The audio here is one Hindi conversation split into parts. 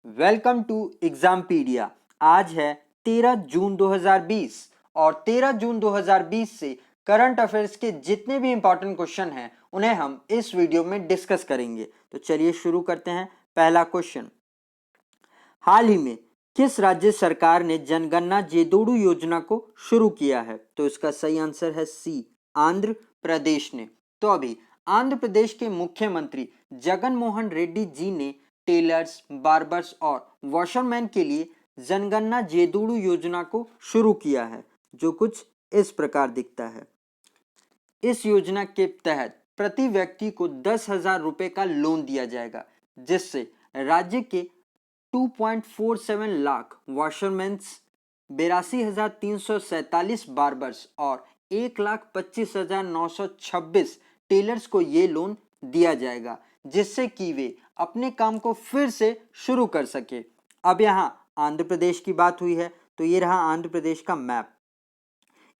Welcome to एग्जामपीडिया। आज है 13 जून 2020 और 13 जून 2020 से करंट अफेयर्स के जितने भी इंपॉर्टेंट क्वेश्चन हैं उन्हें हम इस वीडियो में डिस्कस करेंगे। तो चलिए शुरू करते हैं। पहला क्वेश्चन, हाल ही में किस राज्य सरकार ने जनगणना जेदोड़ू योजना को शुरू किया है? तो इसका सही आंसर है सी, आंध्र प्रदेश ने। तो अभी आंध्र प्रदेश के मुख्यमंत्री जगन मोहन रेड्डी जी ने टेलर्स, बार्बर्स और वॉशरमैन के लिए जनगणना जेदोड़ू योजना को शुरू किया है, जो कुछ इस प्रकार दिखता है। इस योजना के तहत प्रति व्यक्ति को 10,000 रुपए का लोन दिया जाएगा, जिससे राज्य के 2.47 लाख वॉशरमैन्स, 82,347 बार्बर्स और 1,25,926 टेलर्स को ये लोन दिया जाएगा, जिससे कि वे अपने काम को फिर से शुरू कर सके। अब यहाँ आंध्र प्रदेश की बात हुई है, तो ये रहा आंध्र प्रदेश का मैप।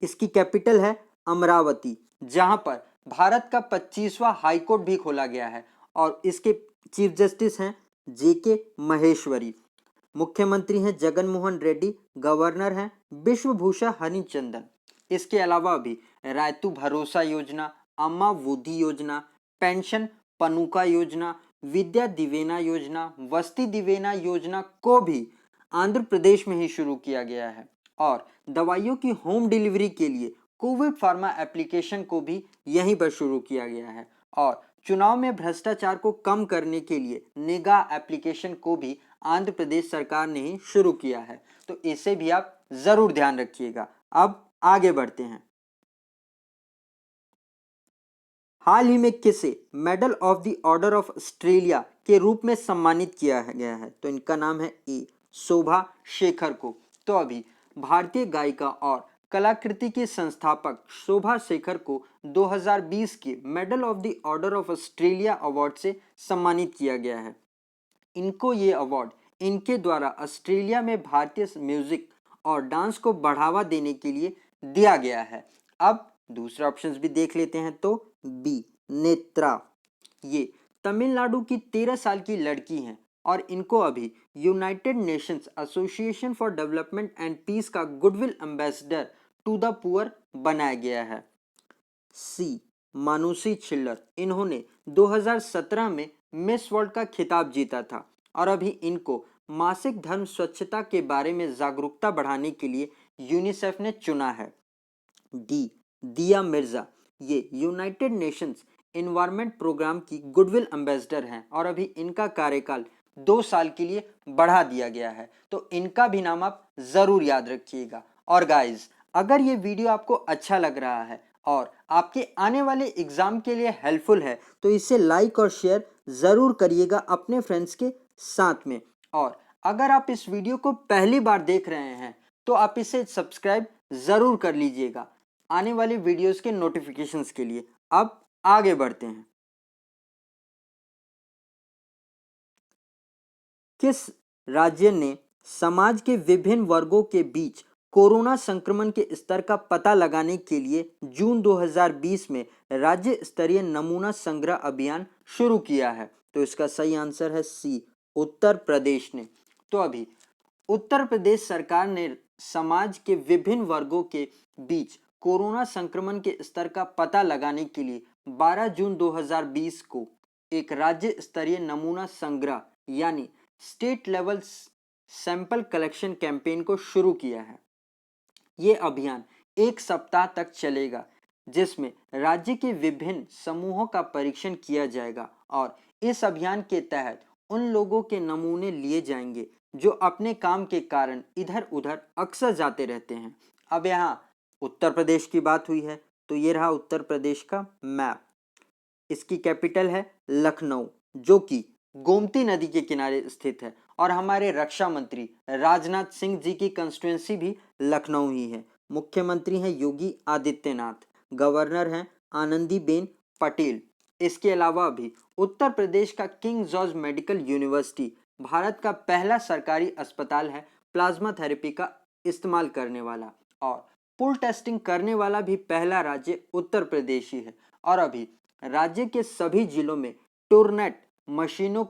इसकी कैपिटल है अमरावती, जहां पर भारत का 25वां हाईकोर्ट भी खोला गया है और इसके चीफ जस्टिस हैं जेके महेश्वरी। मुख्यमंत्री हैं जगन मोहन रेड्डी, गवर्नर हैं विश्वभूषण हरिचंदन। इसके अलावा भी रायतू भरोसा योजना, अम्मा वुद्धि योजना, पेंशन पनुका योजना, विद्या दिवेना योजना, वस्ती दिवेना योजना को भी आंध्र प्रदेश में ही शुरू किया गया है। और दवाइयों की होम डिलीवरी के लिए कोविड फार्मा एप्लीकेशन को भी यहीं पर शुरू किया गया है। और चुनाव में भ्रष्टाचार को कम करने के लिए निगाह एप्लीकेशन को भी आंध्र प्रदेश सरकार ने ही शुरू किया है। तो इसे भी आप जरूर ध्यान रखिएगा। अब आगे बढ़ते हैं। हाल ही में किसे medal of the order of Australia के रूप में सम्मानित किया गया है? तो इनका नाम है ए, शोभा शेखर को। तो अभी भारतीय गायिका और कलाकृति के संस्थापक शोभा शेखर को 2020 के medal of the order of Australia award से सम्मानित किया गया है। इनको ये अवार्ड इनके द्वारा ऑस्ट्रेलिया में भारतीय म्यूजिक और डांस को बढ़ावा देने के लिए दिया गया है। अब दूसरा ऑप्शंस भी देख लेते हैं। तो बी, नेत्रा। ये तमिलनाडु की 13 साल की लड़की हैं और इनको अभी United Nations association for development and peace का goodwill ambassador to the poor बनाया गया है। सी, मानुषी छिल्लर। इन्होंने 2017 में मिस वर्ल्ड का खिताब जीता था और अभी इनको मासिक धर्म स्वच्छता के बारे में जागरूकता बढ़ाने के लिए यूनिसेफ ने चुना है। डी, दिया मिर्जा। ये यूनाइटेड नेशंस एनवायरनमेंट प्रोग्राम की गुडविल एम्बेसडर हैं और अभी इनका कार्यकाल 2 साल के लिए बढ़ा दिया गया है। तो इनका भी नाम आप जरूर याद रखिएगा। और गाइज, अगर ये वीडियो आपको अच्छा लग रहा है और आपके आने वाले एग्जाम के लिए हेल्पफुल है तो इसे लाइक और शेयर जरूर करिएगा अपने फ्रेंड्स के साथ में। और अगर आप इस वीडियो को पहली बार देख रहे हैं तो आप इसे सब्सक्राइब जरूर कर लीजिएगा आने वाले वीडियोस के नोटिफिकेशंस के लिए। अब आगे बढ़ते हैं। किस राज्य ने समाज के विभिन्न वर्गों के बीच कोरोना संक्रमण के स्तर का पता लगाने के लिए जून 2020 में राज्य स्तरीय नमूना संग्रह अभियान शुरू किया है? तो इसका सही आंसर है सी, उत्तर प्रदेश ने। तो अभी उत्तर प्रदेश सरकार ने समाज के विभिन्न वर्गों के बीच कोरोना संक्रमण के स्तर का पता लगाने के लिए 12 जून 2020 को एक राज्य स्तरीय नमूना संग्रह यानी state level sample collection campaign को शुरू किया है। ये अभियान 1 सप्ताह तक चलेगा, जिसमें राज्य के विभिन्न समूहों का परीक्षण किया जाएगा और इस अभियान के तहत उन लोगों के नमूने लिए जाएंगे जो अपने काम के कारण इधर उधर अक्सर जाते रहते हैं। अब यहाँ उत्तर प्रदेश की बात हुई है, तो ये रहा उत्तर प्रदेश का मैप। इसकी कैपिटल है लखनऊ, जो कि गोमती नदी के किनारे स्थित है और हमारे रक्षा मंत्री राजनाथ सिंह जी की कंस्टिट्यूंसी भी लखनऊ ही है। मुख्यमंत्री हैं योगी आदित्यनाथ, गवर्नर हैं आनंदीबेन पटेल। इसके अलावा भी उत्तर प्रदेश का king George medical university Bharat का पहला सरकारी अस्पताल है प्लाज्मा थेरेपी का इस्तेमाल करने वाला, और पुल टेस्टिंग करने वाला भी पहला राज्य उत्तर प्रदेश ही है। और अभी राज्य के सभी जिलों में टूरनेट मशीनों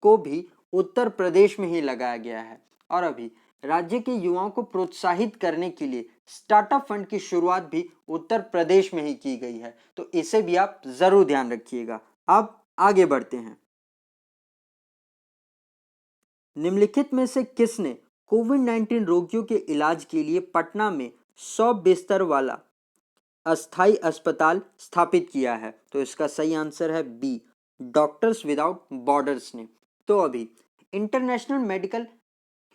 को भी उत्तर प्रदेश में ही लगाया गया है। और अभी राज्य के युवाओं को प्रोत्साहित करने के लिए स्टार्टअप फंड की शुरुआत भी उत्तर प्रदेश में ही की गई है, तो इसे भी आप जरूर ध्यान रखिएगा। अब आगे बढ़ते हैं। निम्नलिखित में से किसने कोविड-19 रोगियों के इलाज के लिए पटना में 100 बिस्तर वाला अस्थायी अस्पताल स्थापित किया है? तो इसका सही आंसर है बी, डॉक्टर्स विदाउट बॉर्डर्स ने। तो अभी international medical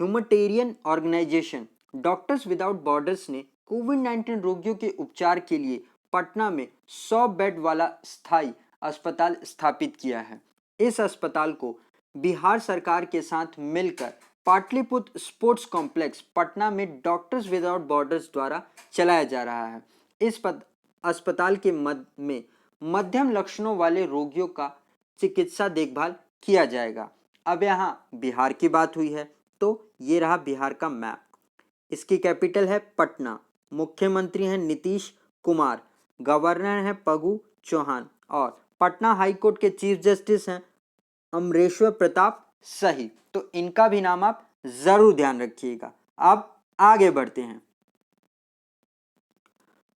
humanitarian organisation doctors without borders ने कोविड-19 रोगियों के उपचार के लिए पटना में 100 बेड वाला स्थायी अस्पताल स्थापित किया है। इस अस्पताल को बिहार सरकार के साथ मिलकर पाटलिपुत्र स्पोर्ट्स कॉम्प्लेक्स पटना में डॉक्टर्स विदाउट बॉर्डर्स द्वारा चलाया जा रहा है। इस अस्पताल के में मध्यम लक्षणों वाले रोगियों का चिकित्सा देखभाल किया जाएगा। अब यहाँ बिहार की बात हुई है, तो ये रहा बिहार का मैप। इसकी कैपिटल है पटना, मुख्यमंत्री हैं नीतीश कुमार, गवर्नर हैं पगू चौहान और पटना हाई कोर्ट के चीफ जस्टिस हैं अमरेश्वर प्रताप सही। तो इनका भी नाम आप जरूर ध्यान रखिएगा। अब आगे बढ़ते हैं।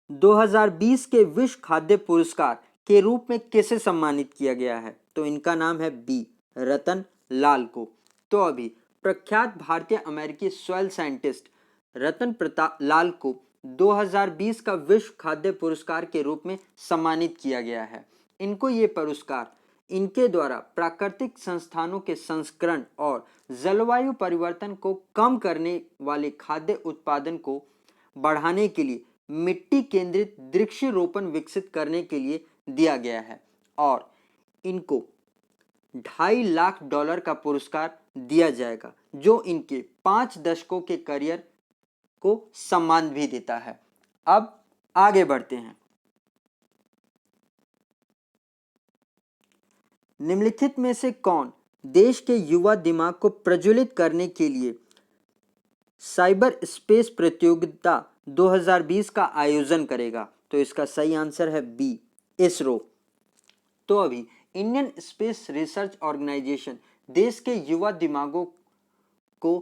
2020 के विश्व खाद्य पुरस्कार के रूप में किसे सम्मानित किया गया है? तो इनका नाम है बी, रतन लाल को। तो अभी प्रख्यात भारतीय अमेरिकी सॉइल साइंटिस्ट रतन प्रताप लाल को 2020 का विश्व खाद्य पुरस्कार के रूप में सम्मानित किया गया है। इनको ये पुरस्कार इनके द्वारा प्राकृतिक संस्थानों के संस्करण और जलवायु परिवर्तन को कम करने वाले खाद्य उत्पादन को बढ़ाने के लिए मिट्टी केंद्रित वृक्षारोपण विकसित करने के लिए दिया गया है और इनको $2.5 लाख का पुरस्कार दिया जाएगा, जो इनके 5 दशकों के करियर को सम्मान भी देता है। अब आगे बढ़ते हैं। निम्नलिखित में से कौन देश के युवा दिमाग को प्रज्वलित करने के लिए साइबर स्पेस प्रतियोगिता 2020 का आयोजन करेगा? तो इसका सही आंसर है बी, इसरो। तो अभी इंडियन स्पेस रिसर्च ऑर्गेनाइजेशन देश के युवा दिमागों को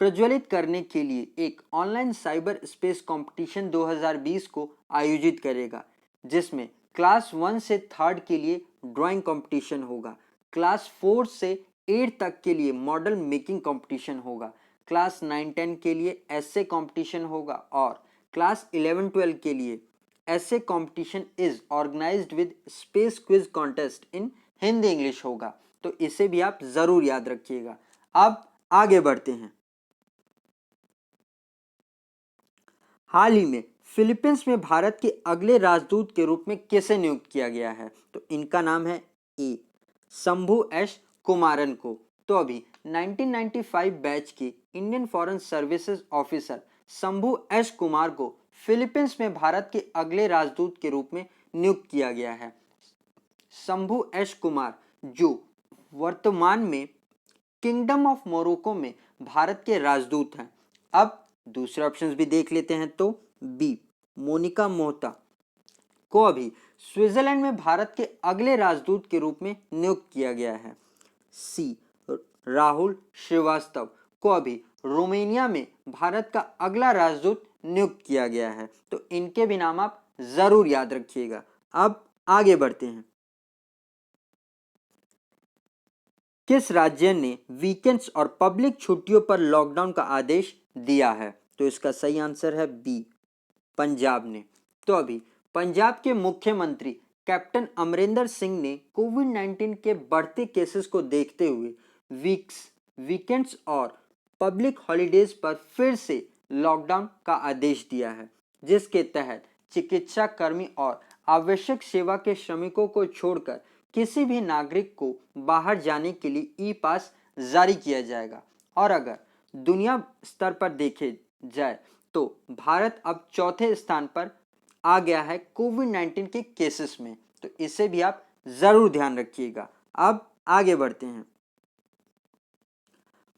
प्रज्वलित करने के लिए एक ऑनलाइन साइबर स्पेस कंपटीशन 2020 को आयोजित करेगा, जिसमें क्लास 1 से 3rd के लिए ड्राइंग कंपटीशन होगा, क्लास 4 से 8 तक के लिए मॉडल मेकिंग कंपटीशन होगा, क्लास 9-10 के लिए एसे कंपटीशन होगा और क्लास 11-12 के लिए essay competition is organised with space quiz contest in Hindi English होगा। तो इसे भी आप जरूर याद रखिएगा। अब आगे बढ़ते हैं। हाल ही में फिलीपींस में भारत के अगले राजदूत के रूप में किसे नियुक्त किया गया है? तो इनका नाम है ए, शंभू एस कुमारन को। तो अभी 1995 बैच के Indian foreign services officer Shambhu S Kumar को फिलीपींस में भारत के अगले राजदूत के रूप में नियुक्त किया गया है। शंभू एस कुमार जो वर्तमान में किंगडम ऑफ मोरक्को में भारत के राजदूत हैं। अब दूसरे ऑप्शंस भी देख लेते हैं। तो बी, मोनिका मोहता को अभी स्विट्जरलैंड में भारत के अगले राजदूत के रूप में नियुक्त किया गया है। सी, राहुल श्रीवास्तव को अभी रोमानिया में भारत का अगला राजदूत नियुक्त किया गया है। तो इनके भी नाम आप जरूर याद रखिएगा। अब आगे बढ़ते हैं। किस राज्य ने वीकेंड्स और पब्लिक छुट्टियों पर लॉकडाउन का आदेश दिया है? तो इसका सही आंसर है बी, पंजाब ने। तो अभी पंजाब के मुख्यमंत्री कैप्टन अमरिंदर सिंह ने कोविड-19 के बढ़ते केसेस को देखते हुए वीकेंड्स और पब्लिक हॉलीडेज पर फिर से लॉकडाउन का आदेश दिया है, जिसके तहत चिकित्सा कर्मी और आवश्यक सेवा के श्रमिकों को छोड़कर किसी भी नागरिक को बाहर जाने के लिए ई पास जारी किया जाएगा। और अगर दुनिया स्तर पर देखे जाए तो भारत अब चौथे स्थान पर आ गया है कोविड-19 के केसेस में। तो इसे भी आप जरूर ध्यान रखिएगा। अब आगे बढ़ते हैं।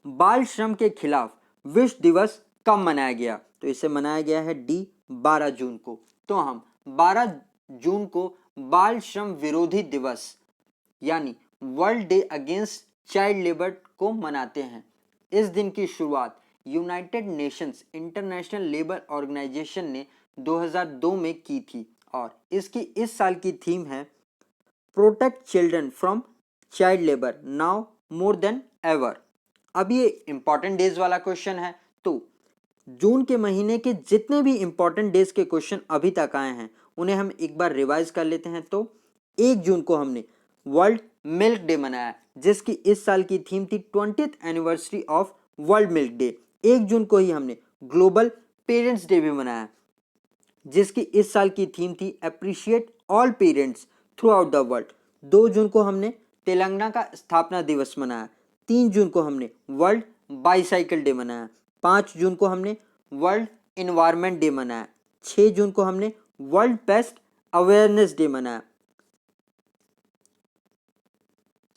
बाल श्रम के खिलाफ विश्व दिवस कब मनाया गया? तो इसे मनाया गया है डी, 12 जून को। तो हम 12 जून को बाल श्रम विरोधी दिवस यानी World Day Against Child Labour को मनाते हैं। इस दिन की शुरुआत United Nations International Labour Organisation ने 2002 में की थी और इसकी इस साल की थीम है protect children from child labour now more than ever. अब ये इंपॉर्टेंट डेज वाला क्वेश्चन है, तो जून के महीने के जितने भी इंपॉर्टेंट डेज के क्वेश्चन अभी तक आए हैं उन्हें हम एक बार रिवाइज कर लेते हैं। तो 1 जून को हमने वर्ल्ड मिल्क डे मनाया, जिसकी इस साल की थीम थी 20th anniversary of world milk day. 1 जून को ही हमने ग्लोबल पेरेंट्स डे भी मनाया, जिसकी इस साल की थीम थी appreciate all parents through out the world. 2 जून को हमने तेलंगाना का स्थापना दिवस मनाया। 3 जून को हमने वर्ल्ड बाईसाइकिल डे मनाया। 5 जून को हमने वर्ल्ड इन्वायरमेंट डे मनाया। 6 जून को हमने वर्ल्ड पेस्ट अवेयरनेस डे मनाया।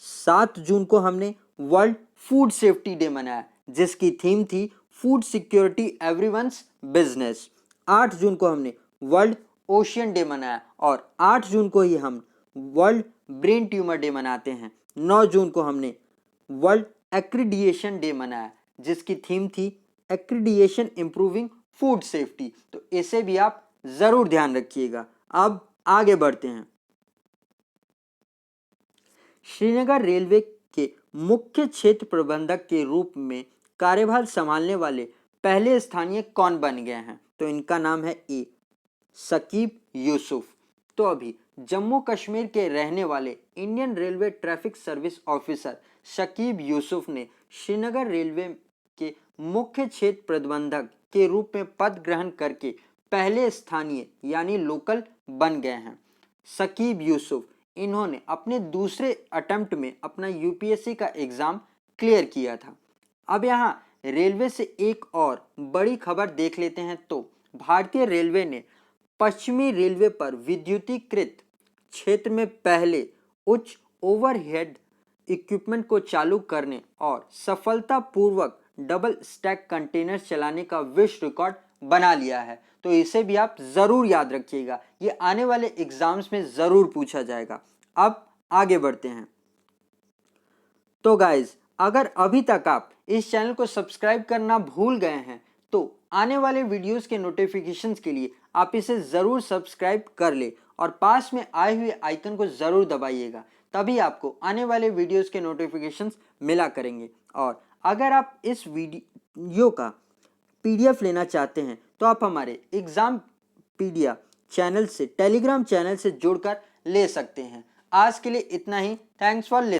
7 जून को हमने वर्ल्ड फूड सेफ्टी डे मनाया, जिसकी थीम थी फूड सिक्योरिटी एवरीवन्स बिजनेस। 8 जून को हमने वर्ल्ड ओशियन डे मनाया और 8 जून को ही हम वर्ल्ड ब्रेन ट्यूमर डे मनाते हैं। 9 जून को हमने वर्ल्ड एक्रीडिएशन डे मनाया, जिसकी थीम थी एक्रीडिएशन इंप्रूविंग फूड सेफ्टी। तो इसे भी आप जरूर ध्यान रखिएगा। अब आगे बढ़ते हैं। श्रीनगर रेलवे के मुख्य क्षेत्र प्रबंधक के रूप में कार्यभार संभालने वाले पहले स्थानीय कौन बन गए हैं? तो इनका नाम है ए शकीब यूसुफ। तो अभी जम्मू कश्मीर के रहने वाले Indian railway traffic service officer Shakib Yusuf ने श्रीनगर रेलवे के मुख्य क्षेत्र प्रबंधक के रूप में पद ग्रहण करके पहले स्थानीय यानी लोकल बन गए हैं। शकीब यूसुफ इन्होंने अपने दूसरे अटेम्प्ट में अपना यूपीएससी का एग्जाम क्लियर किया था। अब यहाँ रेलवे से एक और बड़ी खबर देख लेते हैं। तो भारतीय रेलवे ने पश्चिमी रेलवे पर विद्युतीकृत क्षेत्र में पहले उच्च ओवरहेड इक्विपमेंट को चालू करने और सफलतापूर्वक डबल स्टैक कंटेनर चलाने का विश्व रिकॉर्ड बना लिया है। तो इसे भी आप जरूर याद रखिएगा, ये आने वाले एग्जाम्स में जरूर पूछा जाएगा। अब आगे बढ़ते हैं। तो गाइज, अगर अभी तक आप इस चैनल को सब्सक्राइब करना भूल गए हैं तो आने वाले वीडियोस के नोटिफिकेशंस के लिए आप इसे जरूर सब्सक्राइब कर ले और पास में आए हुए आइकन को जरूर दबाइएगा, तभी आपको आने वाले वीडियोस के नोटिफिकेशंस मिला करेंगे। और अगर आप इस वीडियो का पीडीएफ लेना चाहते हैं तो आप हमारे एग्जाम पीडिया चैनल से टेलीग्राम चैनल से जुड़कर ले सकते हैं। आज के लिए इतना ही। Thanks for listening.